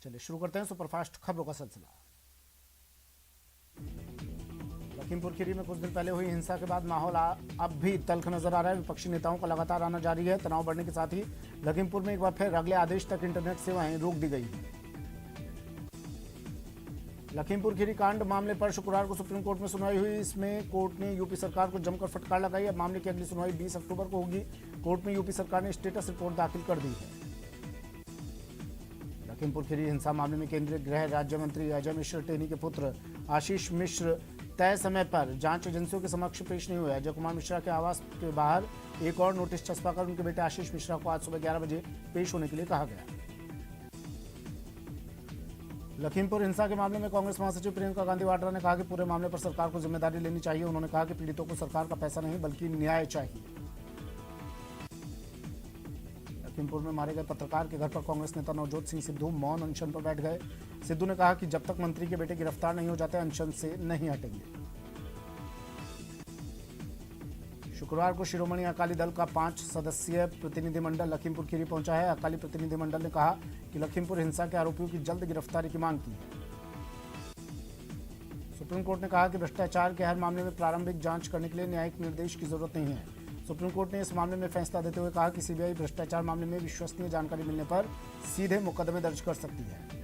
चलिए शुरू करते हैं सुपरफास्ट खबरों का सिलसिला। लखीमपुर खीरी में कुछ दिन पहले हुई हिंसा के बाद माहौल अब भी तल्ख नजर आ रहा है। विपक्षी नेताओं का लगातार आना जारी है। तनाव बढ़ने के साथ ही लखीमपुर में एक बार फिर अगले आदेश तक इंटरनेट सेवाएं रोक दी गई हैं। लखीमपुर खीरी कांड मामले पर शुक्रवार को सुप्रीम कोर्ट में सुनवाई हुई। इसमें कोर्ट ने यूपी सरकार को जमकर फटकार लगाई। अब मामले की अगली सुनवाई 20 अक्टूबर को होगी। कोर्ट में यूपी सरकार ने स्टेटस रिपोर्ट दाखिल कर दी है। लखीमपुर खीरी हिंसा मामले में केंद्रीय गृह राज्य मंत्री अजय मिश्र टेनी के पुत्र आशीष मिश्र तय समय पर जांच एजेंसियों के समक्ष पेश नहीं हुए। अजय कुमार मिश्रा के आवास के बाहर एक और नोटिस छपवाकर उनके बेटे आशीष मिश्रा को आज सुबह 11 बजे पेश होने के लिए कहा गया। लखीमपुर हिंसा के मामले में कांग्रेस महासचिव प्रियंका गांधी वाड्रा ने कहा कि पूरे मामले पर सरकार को जिम्मेदारी लेनी चाहिए। उन्होंने कहा कि पीड़ितों को सरकार का पैसा नहीं बल्कि न्याय चाहिए। लखीमपुर में मारे गए पत्रकार के घर पर कांग्रेस नेता नवजोत सिंह सिद्धू मौन अनशन पर बैठ गए। सिद्धू ने कहा कि जब तक मंत्री के बेटे गिरफ्तार नहीं हो जाते अनशन से नहीं हटेंगे। शुक्रवार को शिरोमणि अकाली दल का 5 सदस्यीय प्रतिनिधिमंडल लखीमपुर खीरी पहुंचा है। अकाली प्रतिनिधिमंडल ने कहा कि लखीमपुर हिंसा के आरोपियों की जल्द गिरफ्तारी की मांग की है। सुप्रीम कोर्ट ने कहा कि भ्रष्टाचार के हर मामले में प्रारंभिक जांच करने के लिए न्यायिक निर्देश की जरूरत नहीं है। सुप्रीम कोर्ट ने इस मामले में फैसला देते हुए कहा कि सीबीआई भ्रष्टाचार मामले में विश्वसनीय जानकारी मिलने पर सीधे मुकदमे दर्ज कर सकती है।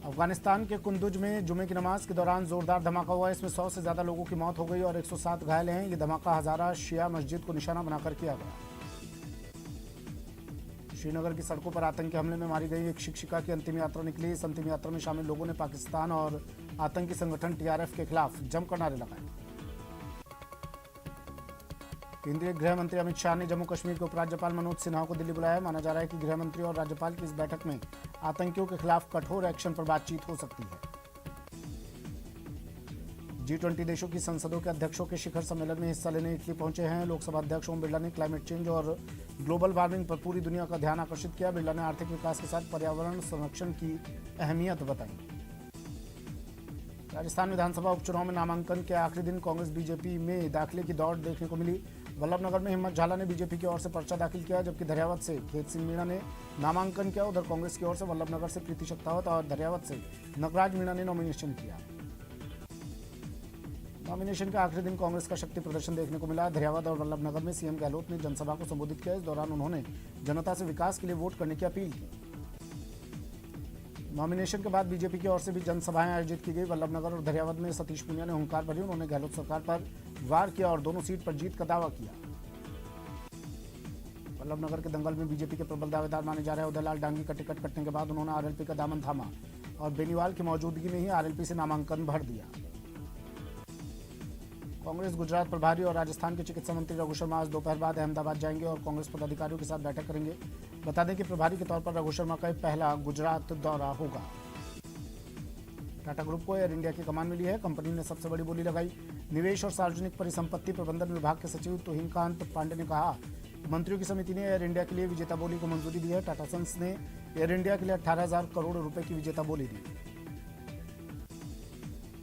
अफगानिस्तान के कुंदुज में जुमे की नमाज के दौरान जोरदार धमाका हुआ। इसमें 100 से ज्यादा लोगों की मौत हो गई और 107 घायल हैं। ये धमाका हजारा शिया मस्जिद को निशाना बनाकर किया गया। श्रीनगर की सड़कों पर आतंकी हमले में मारी गई एक शिक्षिका की अंतिम यात्रा निकली। इस अंतिम यात्रा में शामिल लोगों ने पाकिस्तान और आतंकी संगठन टीआरएफ के खिलाफ जमकर नारे लगाए। केंद्रीय गृह मंत्री अमित शाह ने जम्मू कश्मीर के उपराज्यपाल मनोज सिन्हा को दिल्ली बुलाया। माना जा रहा है कि गृह मंत्री और राज्यपाल की इस बैठक में आतंकियों के खिलाफ कठोर एक्शन पर बातचीत हो सकती है। G20 देशों की संसदों के अध्यक्षों के शिखर सम्मेलन में हिस्सा लेने इटली पहुंचे हैं। लोकसभा अध्यक्ष ओम बिरला ने क्लाइमेट चेंज और ग्लोबल वार्मिंग पर पूरी दुनिया का ध्यान आकर्षित किया। बिरला ने आर्थिक विकास के साथ पर्यावरण संरक्षण की अहमियत बताई। राजस्थान विधानसभा उपचुनाव में नामांकन के आखिरी दिन कांग्रेस बीजेपी में दाखिले की दौड़ देखने को मिली। वल्लभनगर में हिम्मत झाला ने बीजेपी की ओर से पर्चा दाखिल किया, जबकि धरियावत से खेत सिंह मीणा ने नामांकन किया। उधर कांग्रेस की ओर से वल्लभनगर से प्रीति शक्तावत और धरियावत से नगराज मीणा ने नॉमिनेशन किया। नॉमिनेशन के आखिरी दिन कांग्रेस का शक्ति प्रदर्शन देखने को मिला। धरियावत और वल्लभनगर में सीएम गहलोत ने जनसभा को संबोधित किया। इस दौरान उन्होंने जनता से विकास के लिए वोट करने की अपील की। नॉमिनेशन के बाद बीजेपी की ओर से भी जनसभाएं आयोजित की गई। वल्लभनगर और धरियावत में सतीश पुनिया ने हुंकार भरी। उन्होंने गहलोत सरकार पर वार किया और दोनों सीट पर जीत का दावा किया। वल्लभनगर के दंगल में बीजेपी के प्रबल दावेदार माने जा रहे हैं उदयलाल डांगी का टिकट कटने के बाद उन्होंने आरएलपी का दामन थामा और बेनीवाल की मौजूदगी में ही आरएलपी से नामांकन भर दिया। कांग्रेस गुजरात प्रभारी और राजस्थान के चिकित्सा मंत्री रघु शर्मा आज दोपहर बाद अहमदाबाद जाएंगे और कांग्रेस पदाधिकारियों के साथ बैठक करेंगे। बता दें कि प्रभारी के तौर पर रघु शर्मा का पहला गुजरात दौरा होगा। टाटा ग्रुप को एयर इंडिया की कमान मिली है। कंपनी ने सबसे बड़ी बोली लगाई। निवेश और सार्वजनिक परिसंपत्ति प्रबंधन विभाग के सचिव तुहिनकांत पांडे ने कहा, मंत्रियों की समिति ने एयर इंडिया के लिए विजेता बोली को मंजूरी दी है। टाटा सन्स ने एयर इंडिया के लिए 18,000 करोड़ रुपए की विजेता बोली दी।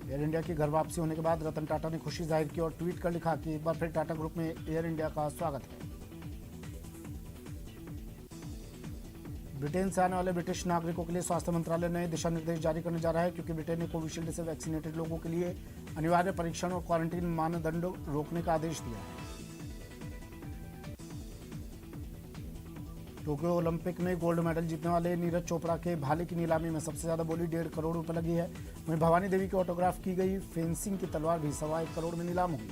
एयर इंडिया की घर वापसी होने के बाद रतन टाटा ने खुशी जाहिर की और ट्वीट कर लिखा कि एक बार फिर टाटा ग्रुप में एयर इंडिया का स्वागत है। ब्रिटेन से आने वाले ब्रिटिश नागरिकों के लिए स्वास्थ्य मंत्रालय नए दिशा निर्देश जारी करने जा रहा है, क्योंकि ब्रिटेन ने कोविशील्ड से वैक्सीनेटेड लोगों के लिए अनिवार्य परीक्षण और क्वारंटीन मानदंड रोकने का आदेश दिया है। टोक्यो ओलंपिक में गोल्ड मेडल जीतने वाले नीरज चोपड़ा के भाले की नीलामी में सबसे ज्यादा बोली 1.5 करोड़ रुपए लगी है। वहीं भवानी देवी की ऑटोग्राफ की गई फेंसिंग की तलवार भी 1.25 करोड़ में नीलाम हुई।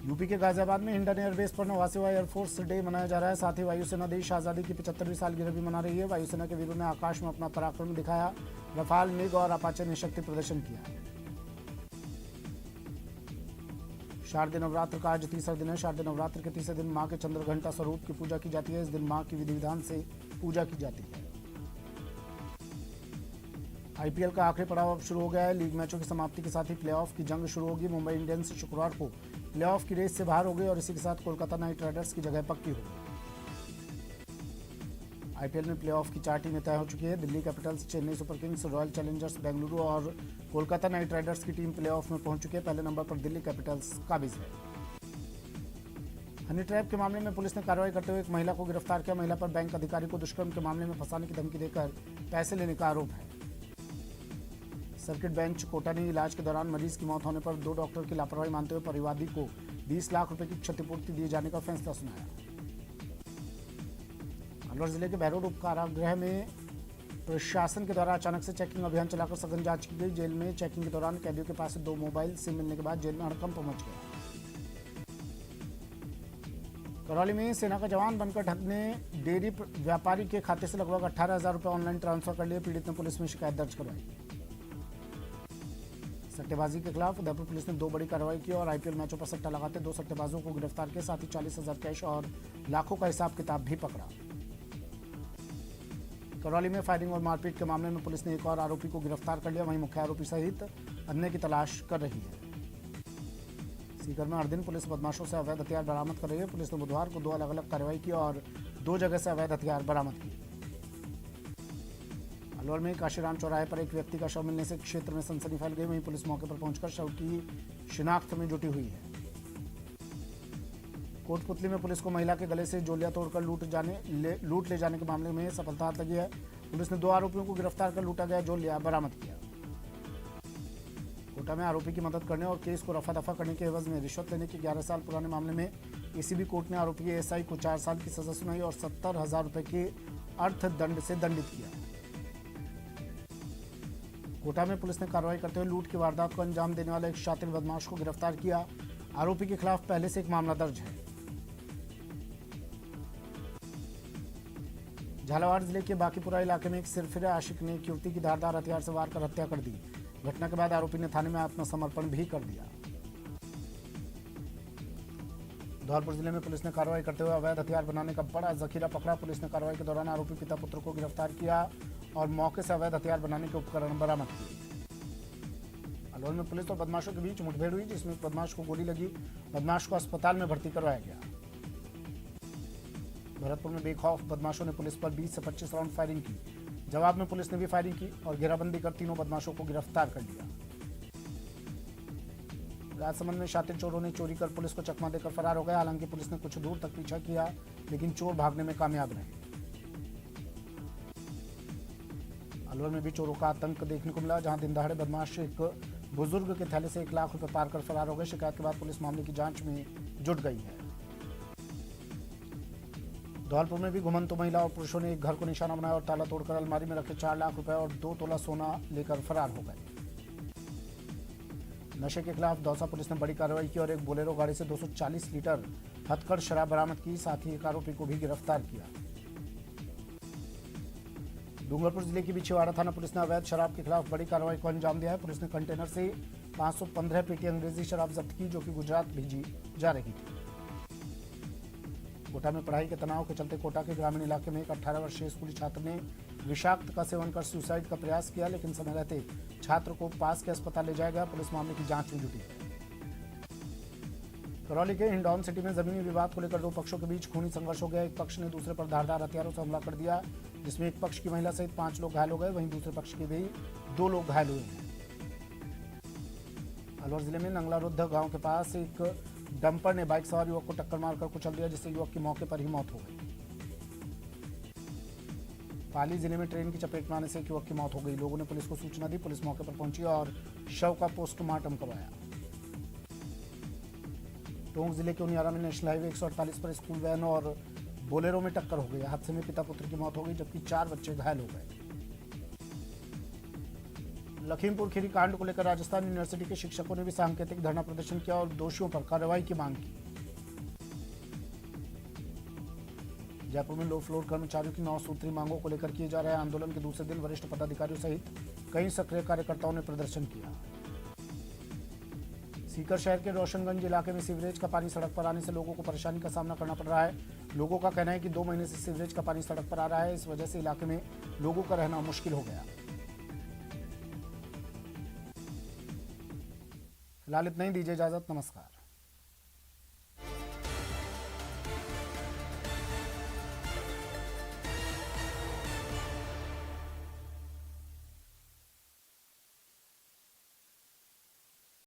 यूपी के गाजियाबाद में हिंडन एयरबेस पर 89वां एयरफोर्स डे मनाया जा रहा है। साथ ही वायुसेना देश आजादी की 75वीं सालगिरह भी मना रही है। वायुसेना के वीरों ने आकाश में अपना पराक्रम दिखाया। रफाल, मिग और अपाचे ने शक्ति प्रदर्शन किया। शारदीय नवरात्र का आज तीसरा दिन है। शारदीय नवरात्र के तीसरे दिन मां के चंद्रघंटा स्वरूप की पूजा की जाती है। इस दिन मां की विधि विधान से पूजा की जाती है। आईपीएल का आखिरी पड़ाव अब शुरू हो गया है। लीग मैचों की समाप्ति के साथ ही प्लेऑफ की जंग शुरू होगी। मुंबई इंडियंस शुक्रवार को प्लेऑफ की रेस से बाहर हो गई और इसी के साथ कोलकाता नाइट राइडर्स की जगह पक्की हो गई। आईपीएल में प्लेऑफ की 4 टीमें तय हो चुकी है। Delhi Capitals, Chennai super Kings, royal Challengers Bengaluru और कोलकाता नाइट राइडर्स की टीम प्लेऑफ में पहुंच चुकी है। पहले नंबर पर दिल्ली कैपिटल्स काबिज है। हनी ट्रैप के मामले में पुलिस ने कार्रवाई करते हुए एक महिला को गिरफ्तार किया। महिला पर बैंक अधिकारी को दुष्कर्म के मामले में फंसाने की धमकी देकर पैसे लेने का आरोप है। सर्किट बेंच कोटा ने इलाज के दौरान मरीज की मौत होने पर 2 डॉक्टर की लापरवाही मानते हुए परिवादी को 20 लाख रुपए की क्षतिपूर्ति दिए जाने का फैसला सुनाया। अलवर जिले के बहरोड उप कारागृह में प्रशासन के द्वारा अचानक से चेकिंग अभियान चलाकर सघन जांच की गई। जेल में चेकिंग के दौरान कैदियों के पास से 2 मोबाइल सिम मिलने के बाद जेल में हड़कंप मच गया। करौली में सेना का जवान बनकर ठग ने डेयरी व्यापारी के खाते से लगभग 18,000 रुपए ऑनलाइन ट्रांसफर कर लिए। पीड़ित ने पुलिस में शिकायत दर्ज करवाई। सट्टेबाजी के खिलाफ उदयपुर पुलिस ने 2 बड़ी कार्रवाई की और आईपीएल मैचों पर सट्टा लगाते 2 सट्टेबाजों को गिरफ्तार किया। साथ ही 40,000 कैश और लाखों का हिसाब किताब भी पकड़ा। करौली में फायरिंग और मारपीट के मामले में पुलिस ने एक और आरोपी को गिरफ्तार कर लिया। वहीं मुख्य आरोपी सहित अन्य की तलाश कर रही है। सीकर में हर दिन पुलिस बदमाशों से अवैध हथियार बरामद कर रही है। पुलिस ने बुधवार को 2 अलग अलग कार्रवाई की और 2 जगह से अवैध हथियार बरामद किए। अलवर में काशीराम चौराहे पर एक व्यक्ति का शव मिलने से क्षेत्र में सनसनी फैल गई। वहीं पुलिस मौके पर पहुंचकर शव की शिनाख्त में जुटी हुई है। कोटपुतली में पुलिस को महिला के गले से जोलियां तोड़कर लूट ले जाने के मामले में सफलता हाथ लगी है। पुलिस ने 2 आरोपियों को गिरफ्तार कर लूटा गया जोलिया बरामद किया। कोटा में आरोपी की मदद करने और केस को रफा दफा करने के एवज में रिश्वत लेने के 11 साल पुराने मामले में एसीबी कोर्ट ने आरोपी एएसआई को 4 साल की सजा सुनाई और 70,000 रुपए के अर्थदंड से दंडित किया। कोटा में पुलिस ने कार्रवाई करते हुए लूट की वारदात को अंजाम देने वाले एक शातिर बदमाश को गिरफ्तार किया। आरोपी के खिलाफ पहले से एक मामला दर्ज है। झालावाड़ जिले के बाकीपुरा इलाके में एक सिरफिरा आशिक ने एक युवती की धारदार हथियार से वार कर हत्या कर दी। घटना के बाद आरोपी ने थाने में आत्मसमर्पण भी कर दिया। धौलपुर जिले में पुलिस ने कार्रवाई करते हुए अवैध हथियार बनाने का बड़ा जखीरा पकड़ा। पुलिस ने कार्रवाई के दौरान आरोपी पिता पुत्र को गिरफ्तार किया और मौके से अवैध हथियार बनाने के उपकरण बरामद किए। अलवर में पुलिस और बदमाशों के बीच मुठभेड़ हुई जिसमें एक बदमाश को गोली लगी। बदमाश को अस्पताल में भर्ती करवाया गया। भरतपुर में बेखौफ बदमाशों ने पुलिस पर 20 से 25 राउंड फायरिंग की। जवाब में पुलिस ने भी फायरिंग की और घेराबंदी कर 3 बदमाशों को गिरफ्तार कर लिया। राजसमंद में शातिर चोरों ने चोरी कर पुलिस को चकमा देकर फरार हो गए। हालांकि पुलिस ने कुछ दूर तक पीछा किया लेकिन चोर भागने में कामयाब रहे। अलवर में भी चोरों का आतंक देखने को मिला, जहां दिन दहाड़े बदमाश एक बुजुर्ग के थैले से 1 लाख रुपए पार कर फरार हो गए। शिकायत के बाद पुलिस मामले की जांच में जुट गई है। धौलपुर में भी घुमंतु महिला और पुरुषों ने एक घर को निशाना बनाया और ताला तोड़कर अलमारी में रखे 4 लाख रुपए और 2 तोला सोना लेकर फरार हो गए। नशे के खिलाफ दौसा पुलिस ने बड़ी कार्रवाई की और एक बोलेरो गाड़ी से 240 लीटर हथकढ़ शराब बरामद की। साथ ही एक आरोपी को भी गिरफ्तार किया। डूंगरपुर जिले की बिछीवाड़ा थाना पुलिस ने अवैध शराब के खिलाफ बड़ी कार्रवाई को अंजाम दिया है। पुलिस ने कंटेनर से 515 पेटी अंग्रेजी शराब जब्त की जो कि गुजरात भेजी जा रही थी। कोटा में पढ़ाई के तनाव के चलते कोटा के ग्रामीण इलाके में एक 18 वर्षीय स्कूली छात्र ने विषाक्त का सेवन कर सुसाइड का प्रयास किया, लेकिन समय रहते छात्र को पास के अस्पताल ले जाया गया। पुलिस मामले की जांच में जुटी है। करौली के हिंडौन सिटी में जमीनी विवाद को लेकर 2 पक्षों के बीच खूनी संघर्ष हो गया। एक पक्ष ने दूसरे पर धारदार हथियारों से हमला कर दिया जिसमें एक पक्ष की महिला सहित 5 लोग घायल हो गए। वहीं दूसरे पक्ष के भी 2 लोग घायल हुए हैं। अलवर जिले में नंगलारुद्ध गांव के पास एक डंपर ने बाइक सवार युवक को टक्कर मारकर कुचल दिया जिससे युवक की मौके पर ही मौत हो गई। पाली जिले में ट्रेन की चपेट में आने से एक युवक की मौत हो गई। लोगों ने पुलिस को सूचना दी। पुलिस मौके पर पहुंची और शव का पोस्टमार्टम करवाया। टोंक जिले के उनियारा में नेशनल हाईवे 148 पर स्कूल वैन और बोलेरो में टक्कर हो गई। हादसे में पिता पुत्र की मौत हो गई जबकि 4 बच्चे घायल हो गए। लखीमपुर खीरी कांड को लेकर राजस्थान यूनिवर्सिटी के शिक्षकों ने भी सांकेतिक धरना प्रदर्शन किया और दोषियों पर कार्रवाई की मांग की। जयपुर में लो फ्लोर कर्मचारियों की 9 सूत्री मांगों को लेकर किए जा रहे आंदोलन के दूसरे दिन वरिष्ठ पदाधिकारियों सहित कई सक्रिय कार्यकर्ताओं ने प्रदर्शन किया। सीकर शहर के रोशनगंज इलाके में सीवरेज का पानी सड़क पर आने से लोगों को परेशानी का सामना करना पड़ रहा है। लोगों का कहना है कि 2 महीने से सीवरेज का पानी सड़क पर आ रहा है। इस वजह से इलाके में लोगों का रहना मुश्किल हो गया। फिलहाल इतना ही, दीजिए इजाजत, नमस्कार।